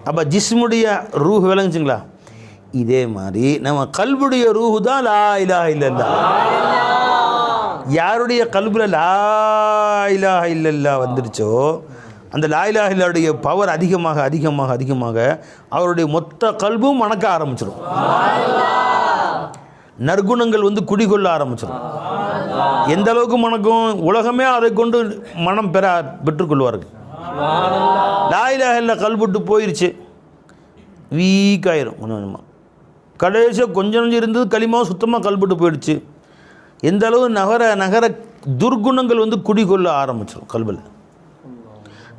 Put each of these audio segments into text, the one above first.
அப்போ ஜிஸ்முடைய ரூஹ் விளங்குச்சுங்களா? இதே மாதிரி நம்ம கல்புடைய ரூஹு தான் லா இலாஹ இல்லல்லாஹ். யாருடைய கல்புல லா இலாஹ இல்லல்லாஹ் வந்துடுச்சோ அந்த லா இலாஹ இல்லல்லாஹுடைய பவர் அதிகமாக அதிகமாக அதிகமாக அவருடைய மொத்த கல்பும் மணக்க ஆரம்பிச்சிடும். நற்குணங்கள் வந்து குடிகொள்ள ஆரம்பிச்சிடும். எந்த அளவுக்கு மணக்கும்? உலகமே அதை கொண்டு மனம் பெற்றுக்கொள்வார்கள். லா இலாஹ இல்லல்லாஹ் கல்புட்டு போயிடுச்சு, வீக் ஆயிரும். கொஞ்சம் கொஞ்சமாக கடைசியாக கொஞ்சம் கொஞ்சம் இருந்தது களிமாவும் சுத்தமாக கல்புட்டு போயிடுச்சு. எந்த அளவு நகர நகர துர்குணங்கள் வந்து குடிகொள்ள ஆரம்பிச்சிடும்.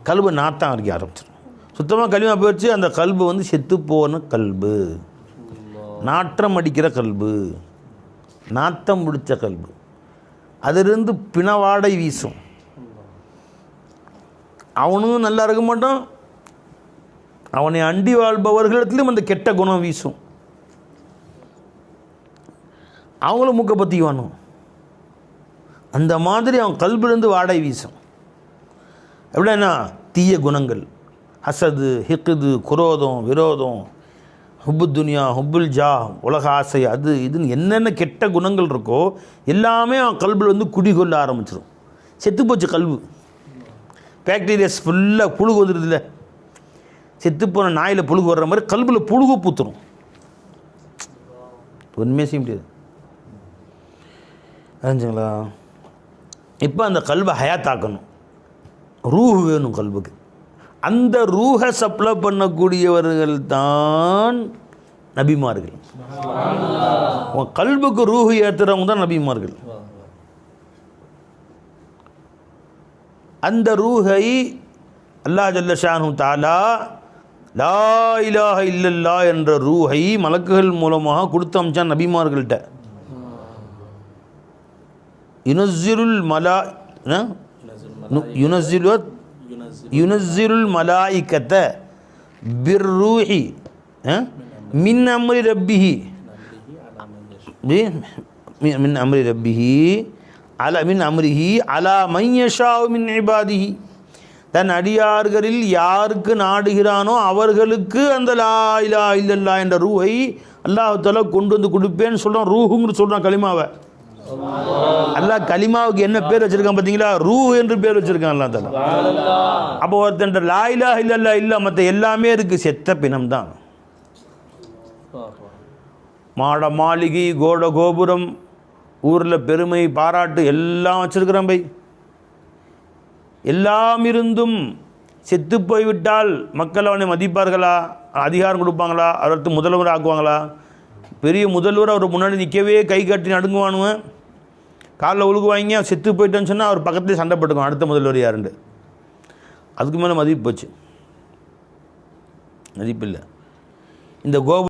கல்பு நாட்டம் அடிக்க ஆரம்பிச்சிடும். சுத்தமாக களிமா போயிடுச்சு. அந்த கல்பு வந்து செத்து போன கல்பு, நாற்றம் அடிக்கிற கல்பு, நாத்தம் முடித்த கல்பு, அதிலிருந்து பிணவாடை வீசும். அவனும் நல்லா இருக்க மாட்டான், அவனை அண்டி வாழ்பவர்களிடத்திலும் அந்த கெட்ட குணம் வீசும். அவங்களும் மூக்க பற்றிக்குவானோ அந்த மாதிரி அவன் கல்பிலிருந்து வாடை வீசும். எப்படின்னா தீய குணங்கள், ஹசது, ஹிக்குது, குரோதம், விரோதம், ஹுப்பு துனியா, ஹுப்புல் ஜா, உலக ஆசை, அது இதுன்னு என்னென்ன கெட்ட குணங்கள் இருக்கோ எல்லாமே அவன் கல்பில் வந்து குடிகொள்ள ஆரம்பிச்சிடும். செத்து போச்சு கல்பு. பாக்டீரியாஸ் ஃபுல்லாக புழுகு வந்துடுதுல, செத்துப்போன நாயில் புழுகு வர்ற மாதிரி கல்பில் புழுகு பூத்துரும். ஒன்றுமே செய்ய முடியாது. அறிஞ்சுங்களா? இப்போ அந்த கல்வை ஹயாத்தாக்கணும். ரூஹ் வேணும் கல்புக்கு. அந்த ரூஹை சப்ளை பண்ணக்கூடியவர்கள் தான் நபிமார்கள். உன் கல்புக்கு ரூஹ் ஏற்றுறவங்க தான் நபிமார்கள். அந்த ரூஹை அல்லாஹ் ஜல்ல ஷானு தஆலா லா இலாஹ இல்லல்லாஹ் என்ற ரூஹை மலக்குகள் மூலமாக கொடுத்து அமிச்சான் நபிமார்கள்ட்ட. யுனஸ்ஸிலுல் மலாயிகத பிர்ரூஹி மின் அம்ரி ரப்பிஹி மின் அம்ரி ரப்பிஹி அலா மின் அம்ரிஹி அலா மன் யஷாஉ மின் இபாதிஹி. தன் அடியார்களில் யாருக்கு நாடுகிறானோ அவர்களுக்கு அந்த லா இலாஹ இல்லல்லாஹ் என்ற ரூஹை அல்லாஹ் தஆலா கொண்டு வந்து கொடுப்பேன்னு சொல்கிறான். ரூஹுன்னு சொல்கிறான் கலிமாவை. அல்லாஹ் கலிமாவுக்கு என்ன பேர் வச்சிருக்கான் பார்த்தீங்களா? ரூஹ் என்று பேர் வச்சிருக்கான் அல்லாஹ் தஆலா. அப்போ ஒருத்தன் லா இலாஹ இல்லல்லாஹ் இல்லை, மற்ற எல்லாமே இருக்குது, செத்த பிணம்தான். மாட மாளிகை, கோட கோபுரம், ஊரில் பெருமை பாராட்டு எல்லாம் வச்சிருக்கிறான் பை. எல்லாம் இருந்தும் செத்து போய்விட்டால் மக்கள் அவனை மதிப்பார்களா? அதிகாரம் கொடுப்பாங்களா? அவருக்கு முதல்வர் ஆக்குவாங்களா? பெரிய முதல்வர் அவர் முன்னாடி நிற்கவே கை கட்டி நடுங்குவானுவேன், காலில் உழுகுவாங்க. செத்து போயிட்டேன்னு சொன்னால் அவர் பக்கத்துலேயே சண்டை போட்டுக்குவான், அடுத்த முதல்வர் யாருண்டு. அதுக்கு மேலே மதிப்பு போச்சு, மதிப்பு இல்லை. இந்த கோபுரம்